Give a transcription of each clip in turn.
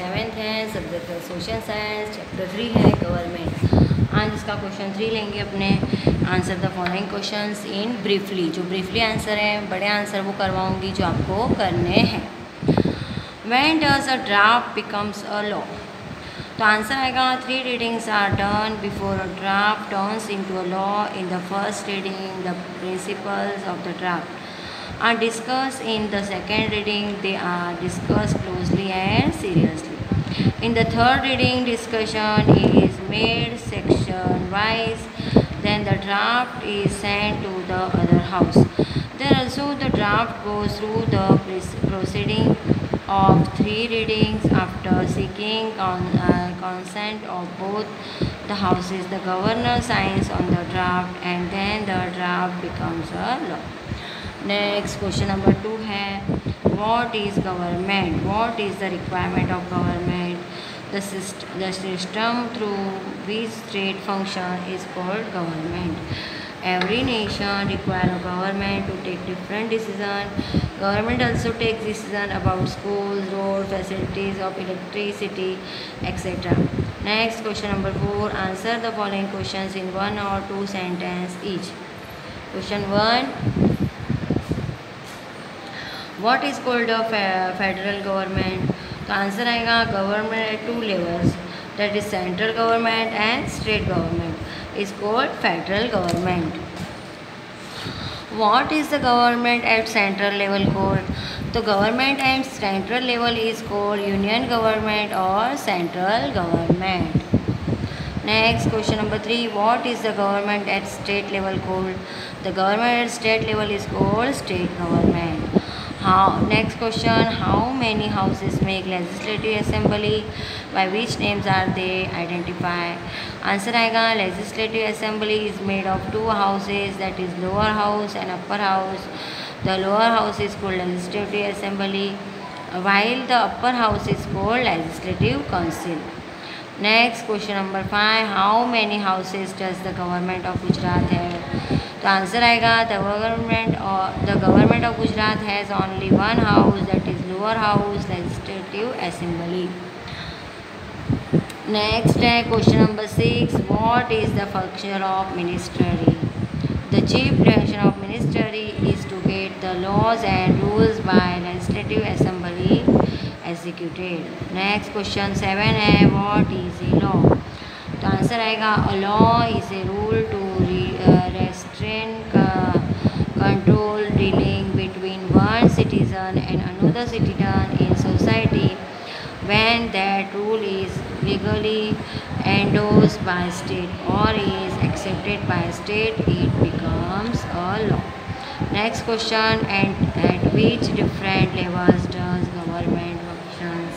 7th है, subject है social science, chapter 3 है गवर्नमेंट। आज इसका क्वेश्चन 3 लेंगे अपने। Answer the following questions in briefly. जो ब्रीफली आंसर है, बड़े आंसर वो करवाऊंगी जो आपको करने हैं। When does a draft becomes a law? तो आंसर आएगा 3 readings are done before a draft turns into a law. In the first reading the principles of the draft are discussed. In the second reading they are discussed closely and seriously. In the third reading discussion is made section wise, then the draft is sent to the other house. There also the draft goes through the proceeding of 3 readings after seeking consent of both the houses. The governor signs on the draft and then the draft becomes a law. Next question number 2 है, what is government? What is the requirement of government? The system through which state function is called government. Every nation require a government to take different decision. Government also takes decision about schools, road facilities, of electricity, etc. Next question number 4, answer the following questions in 1 or 2 sentences each. Question 1, what is called a federal government? तो answer आएगा government at 2 levels, that is central government and state government is called federal government. What is the government at central level called? तो government at central level is called union government और central government. Next question number 3, what is the government at state level called? The government at state level is called state government. Next question, how many houses make legislative assembly? By which names are they? Identify. Answer आएगा legislative assembly is made of 2 houses, that is lower house and upper house. The lower house is called legislative assembly while the upper house is called legislative council. Next question number 5, how many houses does the government of Gujarat have? तो answer आएगा the government of Gujarat has only 1 house, that is lower house, legislative assembly. Next है question number 6, what is the function of ministry? The chief function of ministry is to get the laws and rules by legislative assembly executed. Next question 7 है, what is a law? तो answer आएगा a law is a rule to restrain control dealing between one citizen and another citizen in society. When that rule is legally endorsed by state or is accepted by state, it becomes a law. Next question, at which different levels does government functions?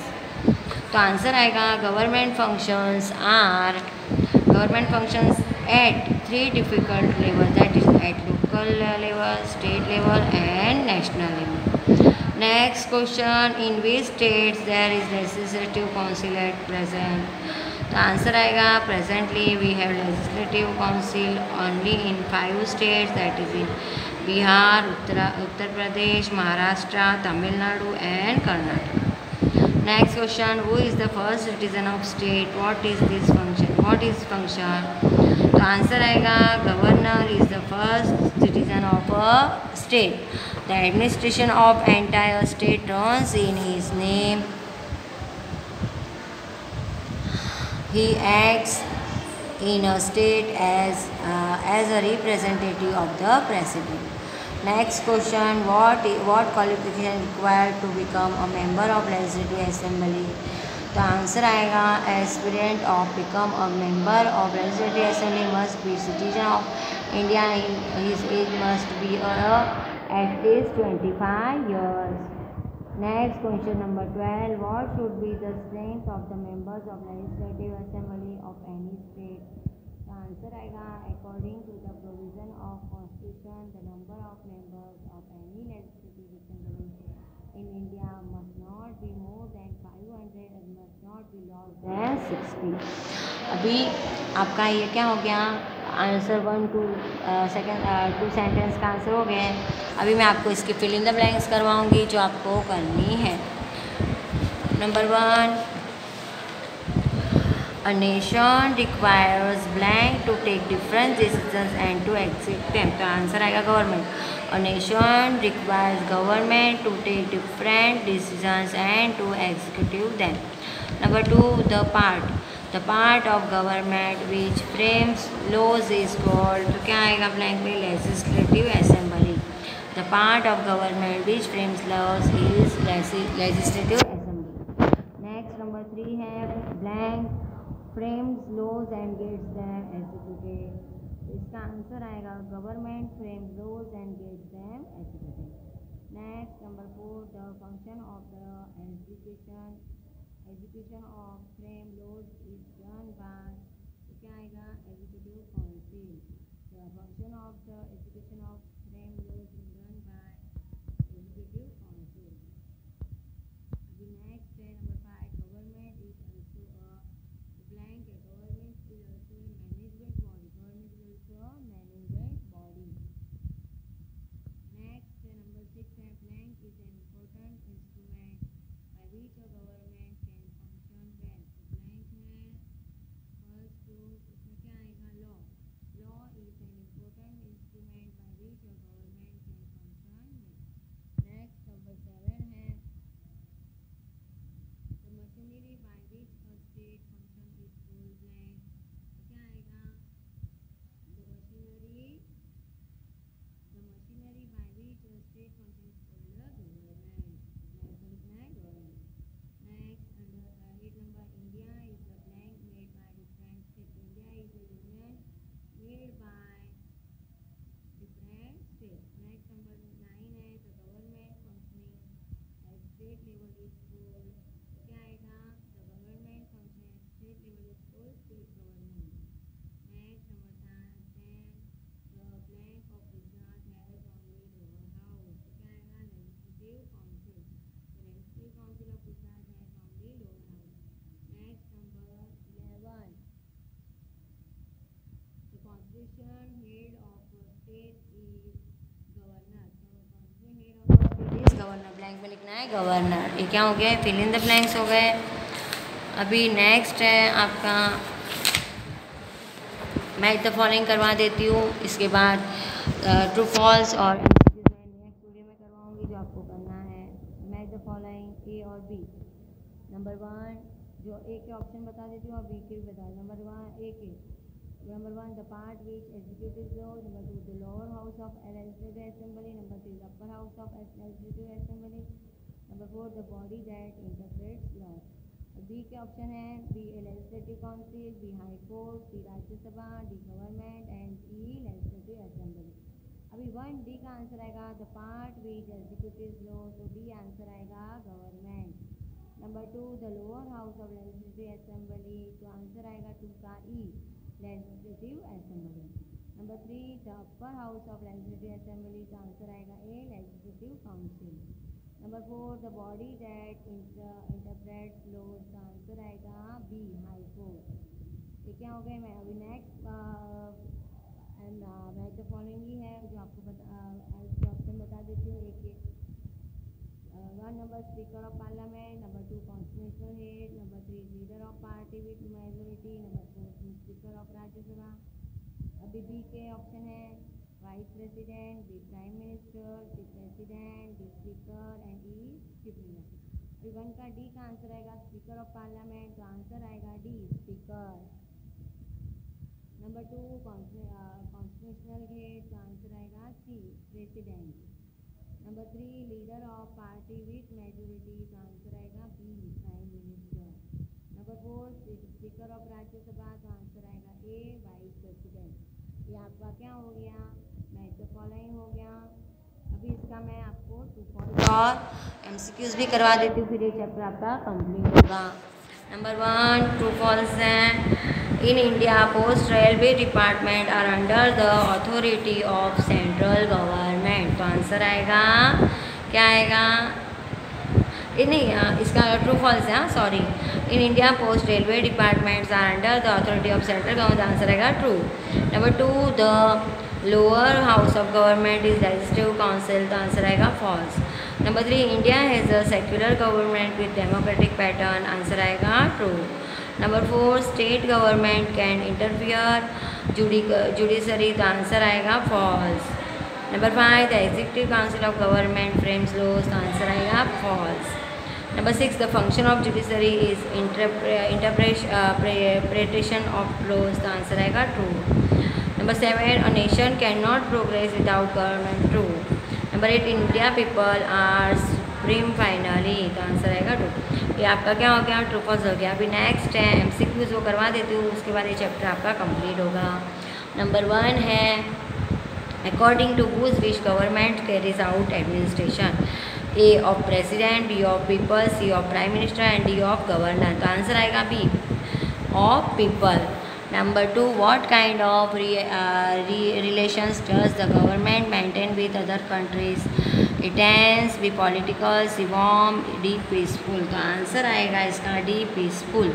तो answer आएगा government functions at 3 difficult levels, that is at local level, state level and national level. Next question, in which states there is legislative council at present? तो answer आएगा presently we have legislative council only in 5 states, that is in Bihar, Uttar Pradesh, Maharashtra, Tamil Nadu and Karnataka. Next question, who is the first citizen of state? What is this function? What is function? तो answer आएगा governor is the first citizen of a state. The administration of entire state runs in his name. He acts in a state as a representative of the president. Next question, what qualification required to become a member of legislative assembly? तो answer आएगा aspirant of become a member of legislative assembly must be citizen of India. His age must be at least 25 years. Next question number 12, what should be the strength of the members of legislative assembly of any state? The answer आएगा according to the provision of constitution, the number of members of any legislative assembly in India must not be more than 500 and must not be less than 60. अभी आपका ये क्या हो गया, answer 1 to 2 sentence का answer हो गया है. अभी मैं आपको इसकी फिल इन द ब्लैंक्स करवाऊंगी जो आपको करनी है. Number 1, A nation requires blank to take different decisions and to execute them. तो आंसर आएगा government. A nation requires government to take different decisions and to execute them. Number 2, the part. The part of government which frames laws is called. तो क्या आएगा blank में? Legislative assembly. The part of government which frames laws is legislative assembly. Next number 3 है blank. Frames laws and gets them executed. इसका answer आएगा government frames laws and gets them executed. Next number 4, the function of the execution of frame laws is done by. तो क्या आएगा? Executive council. The function of the execution of frame laws is done by executive council. अभी next है number 5, government is also blank. Government is also a management body. Government is also a management body. Next number 6 है blank is an important instrument by which a government can function well. तो blank है first to इसमें क्या आएगा? law. Law is an important instrument by which a government can function well. Next number 7 है the machinery by which a state function is called blank. क्या आएगा? The machinery by which a state function is called a government. Blank को लिखना है government. Next under 8 number, India is a blank made by different states. India is a union made by different states. Next number 9 है the government functioning at state level is called. क्या आएगा? The government functioning at state level is called state government. Next number 10, the blank of Gujarat has only lower house. क्या आएगा? Legislative council. The legislative council of Gujarat has only lower house. Next number 11, the constitution head of a state is governor. So constitution head of a state is governor. Blank में लिखना है governor. ये क्या हो गया? Fill in the blanks हो गए. अभी नेक्स्ट है आपका मैच द फॉलोइंग करवा देती हूँ. इसके बाद ट्रू फॉल्स और नेक्स्ट वीडियो में करवाऊँगी जो आपको करना है. मैच द फॉलोइंग ए और बी. नंबर 1 जो ए के ऑप्शन बता देती हूँ और बी के भी बता. नंबर 1 ए के. Number 1, the part which executes law. Number 2, the lower house of legislative assembly. Number 3, the upper house of legislative assembly. Number 4, the body that interprets law. B के ऑप्शन है B legislative council, B high court, C Rajya Sabha, D government and E legislative assembly. अभी 1D का answer आएगा the part which executive law. तो D answer आएगा government. Number 2, the lower house of legislative assembly. तो answer आएगा 2 का E legislative assembly. Number 3, the upper house of legislative assembly. तो answer आएगा A legislative council. Number 4, the body that interprets laws. का answer आएगा B high court. ये क्या हो गया? मैं अभी next and match the following ही है जो आपको ऑप्शन बता देती हूँ. एक 1 number speaker of parliament. Number 2 constitutional head. Number 3 leader of party with majority. Number 4 speaker of Rajya Sabha. अभी बी के ऑप्शन है vice president, the prime minister, the president, the speaker and E chief minister. अभी 1 का D का answer आएगा speaker of parliament. तो answer आएगा D speaker. Number 2 constitutional head. तो आंसर आएगा C president. Number 3 leader of party with majority. तो answer आएगा B prime minister. Number 4 speaker of Rajya Sabha. तो आंसर आएगा ए वाइस प्रेसिडेंट. ये आपका क्या हो गया? मैच द फॉलोइंग हो गया. अभी इसका मैं आपको ट्रू फॉल्स और MCQs भी करवा देती हूँ, फिर ये चैप्टर आपका कंप्लीट होगा. नंबर 1 ट्रू फॉल्स हैं. In India post railway department are under the authority of central government. तो आंसर आएगा क्या आएगा? नहीं इसका ट्रू फॉल्स है. Sorry. In India post railway departments are under the authority of central government. Answer आएगा true. Number 2 the lower house of government is legislative council, तो answer आएगा false. Number 3, India has a secular government with democratic pattern, answer आएगा true. Number 4, state government can interfere judiciary, तो answer आएगा false. Number 5, the executive council of government frames laws, तो answer आएगा false. Number 6, the function of judiciary is interpretation of laws, the answer आएगा true. Number 7, a nation cannot progress without government, true. Number 8, India people are supreme finally, तो answer आएगा true. ये आपका क्या हो गया, ट्रू फॉल्स हो गया। अभी नेक्स्ट है MCQs वो करवा देती हूँ, उसके बाद ये चैप्टर आपका कंप्लीट होगा। नंबर 1 है according to whose wish government carries out administration, A of president, B of people, C of prime minister and D of governor, तो आंसर आएगा B of people. Number 2, what kind of relations does the government maintain with other countries? A tense, B political, C warm, D peaceful, तो answer आएगा इसका D peaceful.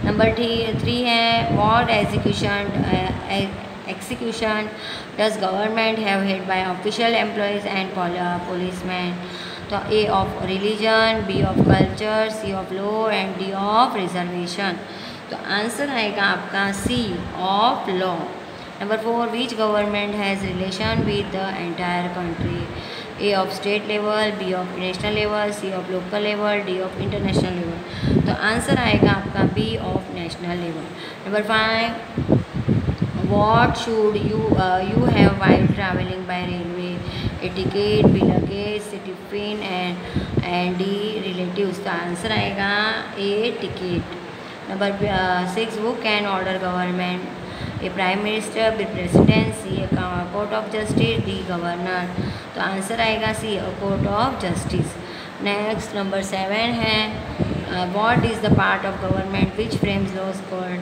Number 3 है what execution does government have held by official employees and policemen, तो A of religion, B of culture, C of law and D of reservation, तो answer आएगा आपका C of law. Number 4, which government has relation with the entire country? A of state level, B of national level, C of local level, D of international level, तो answer आएगा आपका B of national level. Number 5, what should you have while traveling by railway? A ticket, B luggage, C tiffin and D relatives, तो answer आएगा A ticket. Number 6, who can order government? A prime minister, B president, C a court of justice, D governor, तो answer आएगा C a court of justice. Next number 7 है what is the part of government which frames laws called?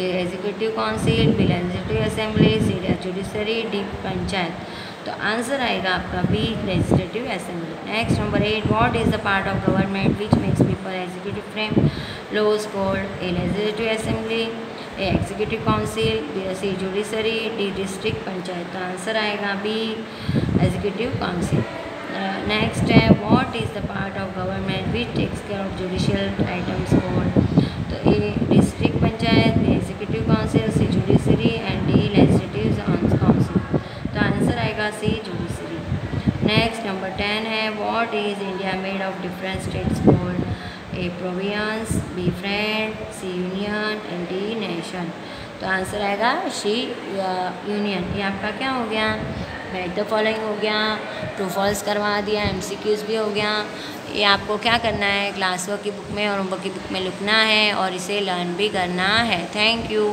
A executive council, B legislative assembly, C judiciary, D panchayat, तो answer आएगा आपका B legislative assembly. Next number 8, what is the part of government which makes people executive frame laws called? A legislative assembly, A executive council, B C judiciary, D district panchayat, तो answer आएगा B executive council. Next है what is the part of government which takes care of judicial items called? तो A district panchayat, B executive council, C judiciary and D legislative council, तो answer आएगा C judiciary. Next number 10 है what is India made of different states called? A province, B friend, C union and D nation, तो answer आएगा C union. ये आपका क्या हो गया, राइट द फॉलोइंग हो गया, ट्रू फॉल्स करवा दिया, MCQs भी हो गया. ये आपको क्या करना है, क्लास वर्क की बुक में और होमवर्क की बुक में लिखना है और इसे लर्न भी करना है. Thank you.